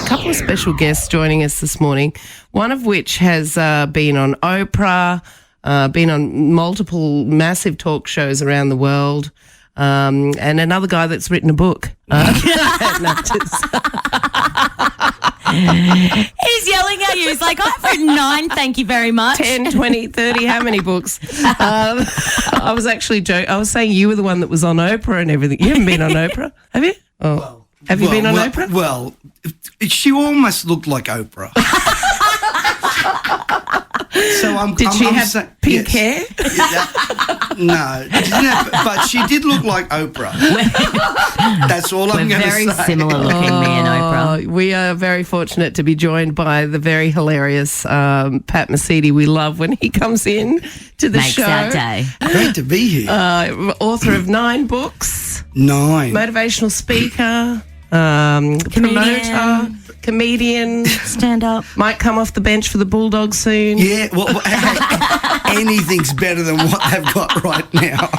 couple of special guests joining us this morning, one of which has been on Oprah, been on multiple massive talk shows around the world, and another guy that's written a book. He's yelling at you. He's like, I've written 9, thank you very much. 10, 20, 30, how many books? I was actually joking. I was saying you were the one that was on Oprah and everything. You haven't been on Oprah, have you? Oh. Have you been on Oprah? Well, she almost looked like Oprah. Did she have pink hair? No, but she did look like Oprah. That's all I'm going to say. We're very similar looking, me and Oprah. We are very fortunate to be joined by the very hilarious Pat Mesiti. We love when he comes in to the show. Makes our day. Great to be here. Author of 9 books. 9. Motivational speaker. Promoter, comedian, stand up, might come off the bench for the Bulldogs soon. Yeah, well, anything's better than what they've got right now.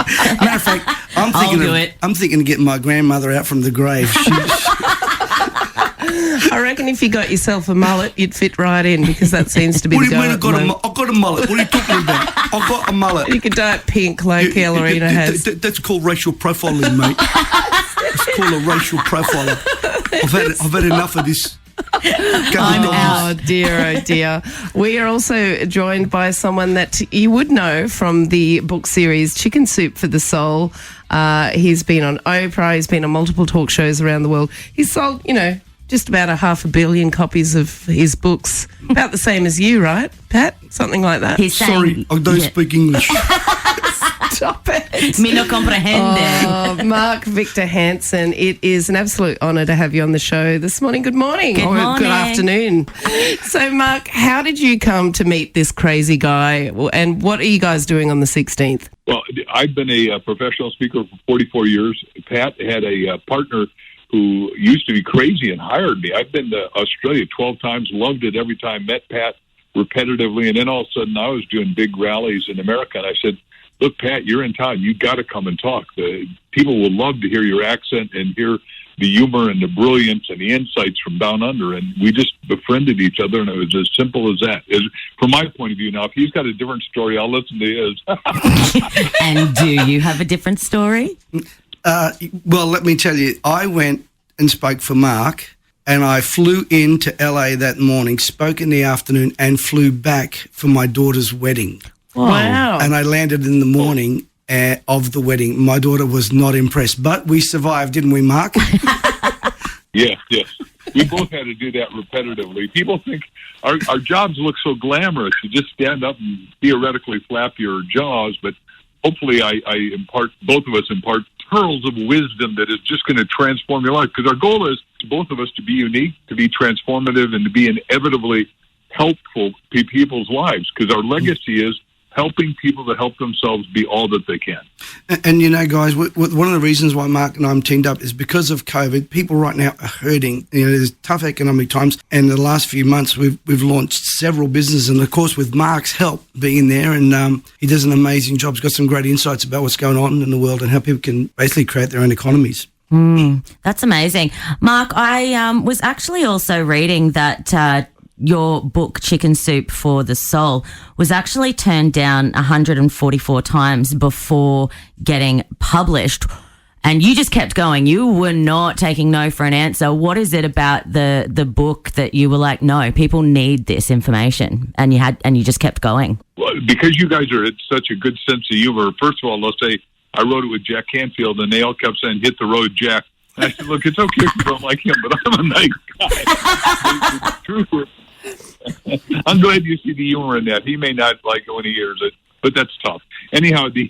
Matter of fact, I'm thinking of getting my grandmother out from the grave. I reckon if you got yourself a mullet, you'd fit right in, because that seems to be the go. I've got a mullet. What are you talking about? I've got a mullet. You could dye it pink like Elerrina has. That's called racial profiling, mate. It's called a racial profiler. I've had enough of this. Oh dear. We are also joined by someone that you would know from the book series Chicken Soup for the Soul. He's been on Oprah. He's been on multiple talk shows around the world. He's sold, just about 500 million copies of his books. About the same as you, right, Pat? Something like that. Sorry, I don't speak English. Stop it. Me no comprehende. Mark Victor Hansen, it is an absolute honour to have you on the show this morning. Good morning. Good morning. Good afternoon. So, Mark, how did you come to meet this crazy guy, and what are you guys doing on the 16th? Well, I've been a professional speaker for 44 years. Pat had a partner who used to be crazy and hired me. I've been to Australia 12 times, loved it every time, met Pat repetitively, and then all of a sudden I was doing big rallies in America, and I said, look, Pat, you're in town. You got to come and talk. The people will love to hear your accent and hear the humor and the brilliance and the insights from down under. And we just befriended each other, and it was as simple as that. From my point of view now, if he's got a different story, I'll listen to his. And do you have a different story? Well, let me tell you, I went and spoke for Mark, and I flew into LA that morning, spoke in the afternoon, and flew back for my daughter's wedding. Wow. And I landed in the morning of the wedding. My daughter was not impressed, but we survived, didn't we, Mark? Yes. We both had to do that repetitively. People think our jobs look so glamorous. You just stand up and theoretically flap your jaws, but hopefully both of us impart pearls of wisdom that is just going to transform your life. Because our goal is both of us to be unique, to be transformative, and to be inevitably helpful to people's lives. Because our legacy is helping people to help themselves be all that they can. And guys, one of the reasons why Mark and I am teamed up is because of COVID. People right now are hurting. There's tough economic times, and in the last few months we've launched several businesses, and of course with Mark's help being there, and he does an amazing job. He's got some great insights about what's going on in the world and how people can basically create their own economies. That's amazing. Mark, I was actually also reading that your book, Chicken Soup for the Soul, was actually turned down 144 times before getting published. And you just kept going. You were not taking no for an answer. What is it about the book that you were like, no, people need this information, and you just kept going? Well, because you guys are at such a good sense of humor. First of all, they'll say, I wrote it with Jack Canfield, and they all kept saying, hit the road, Jack. And I said, look, it's okay if you don't like him, but I'm a nice guy. True. I'm glad you see the humor in that. He may not like it when he hears it, but that's tough. Anyhow, the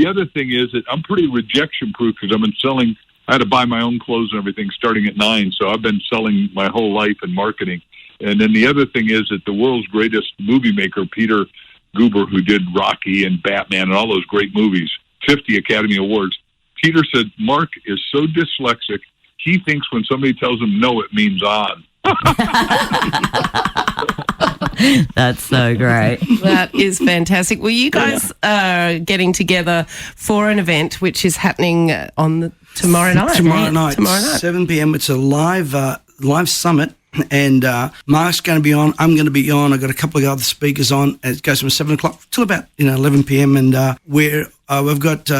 other thing is that I'm pretty rejection-proof because I've been selling. I had to buy my own clothes and everything starting at 9, so I've been selling my whole life in marketing. And then the other thing is that the world's greatest movie maker, Peter Guber, who did Rocky and Batman and all those great movies, 50 Academy Awards, Peter said, Mark is so dyslexic, he thinks when somebody tells him no, it means on. That's so great. That is fantastic. Well, you guys are getting together for an event which is happening on tomorrow night. Tomorrow night, 7 p.m. It's a live live summit. And Mark's going to be on. I'm going to be on. I've got a couple of other speakers on. It goes from 7 o'clock till about 11 p.m. And we've got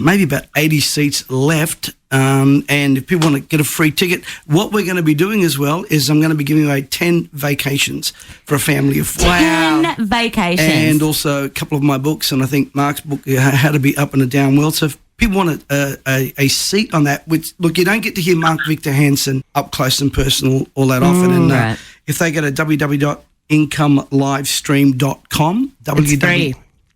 maybe about 80 seats left. And if people want to get a free ticket, what we're going to be doing as well is I'm going to be giving away 10 vacations for a family of 4. 10 vacations. And also a couple of my books, and I think Mark's book, How to Be Up and Down Well. So if people want a seat on that, which, look, you don't get to hear Mark Victor Hansen up close and personal all that often. And right. If they go to www.incomelivestream.com, It's free.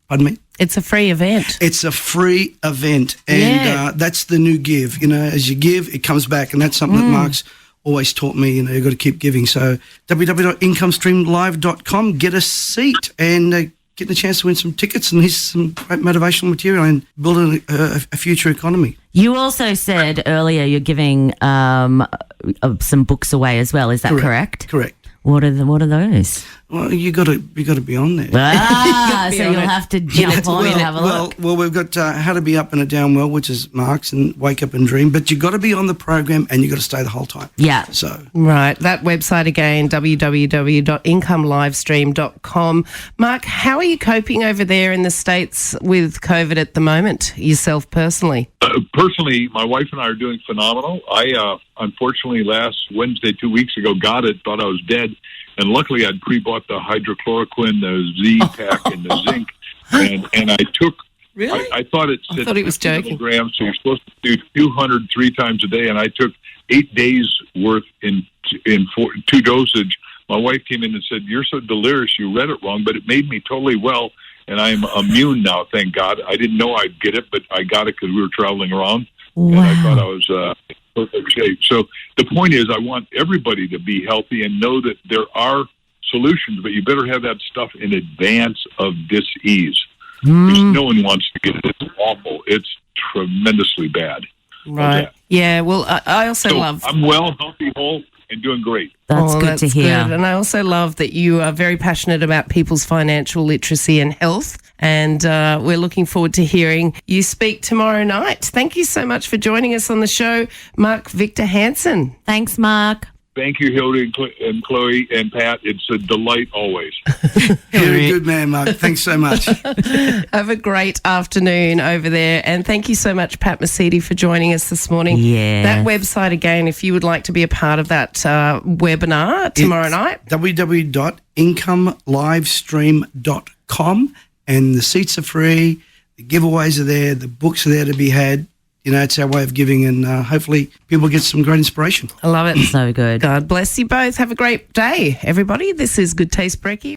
Pardon me? It's a free event. It's a free event, and that's the new give. As you give, it comes back, and that's something that Mark's always taught me. You've got to keep giving. So www.incomestreamlive.com, get a seat, and get the chance to win some tickets, and here's some great motivational material and building a future economy. You also said earlier you're giving some books away as well. Is that correct? Correct. What are those? Well, you got to be on there. So you'll have to jump on and have a look. Well, we've got How to Be Up and Down Well, which is Mark's, and Wake Up and Dream. But you got to be on the program, and you got to stay the whole time. Yeah. So right, that website again, www.incomelivestream.com. Mark, how are you coping over there in the States with COVID at the moment, yourself personally? Personally, my wife and I are doing phenomenal. I unfortunately last Wednesday, 2 weeks ago, got it, thought I was dead. And luckily, I'd pre-bought the hydrochloroquine, the Z-Pack, and the zinc. And I took... Really? I thought it said... I thought he was joking. Milligrams, so you're supposed to do 200 3 times a day. And I took 8 days' worth in 2 dosage. My wife came in and said, "You're so delirious, you read it wrong." But it made me totally well. And I'm immune now, thank God. I didn't know I'd get it, but I got it because we were traveling around. Wow. And I thought I was... perfect shape. So the point is, I want everybody to be healthy and know that there are solutions, but you better have that stuff in advance of dis-ease. Because no one wants to get it. It's awful. It's tremendously bad. Right. Yeah, well, I also love... I'm well, healthy, whole, and doing great. That's good to hear. Good. And I also love that you are very passionate about people's financial literacy and health. And we're looking forward to hearing you speak tomorrow night. Thank you so much for joining us on the show, Mark Victor Hansen. Thanks, Mark. Thank you, Hilda and Chloe and Pat. It's a delight always. You're a good man, Mark. Thanks so much. Have a great afternoon over there. And thank you so much, Pat Mesiti, for joining us this morning. Yeah. That website, again, if you would like to be a part of that webinar tomorrow night. www.incomelivestream.com, and the seats are free, the giveaways are there, the books are there to be had. It's our way of giving, and hopefully people get some great inspiration. I love it. So good. God bless you both. Have a great day, everybody. This is Good Taste Brekky.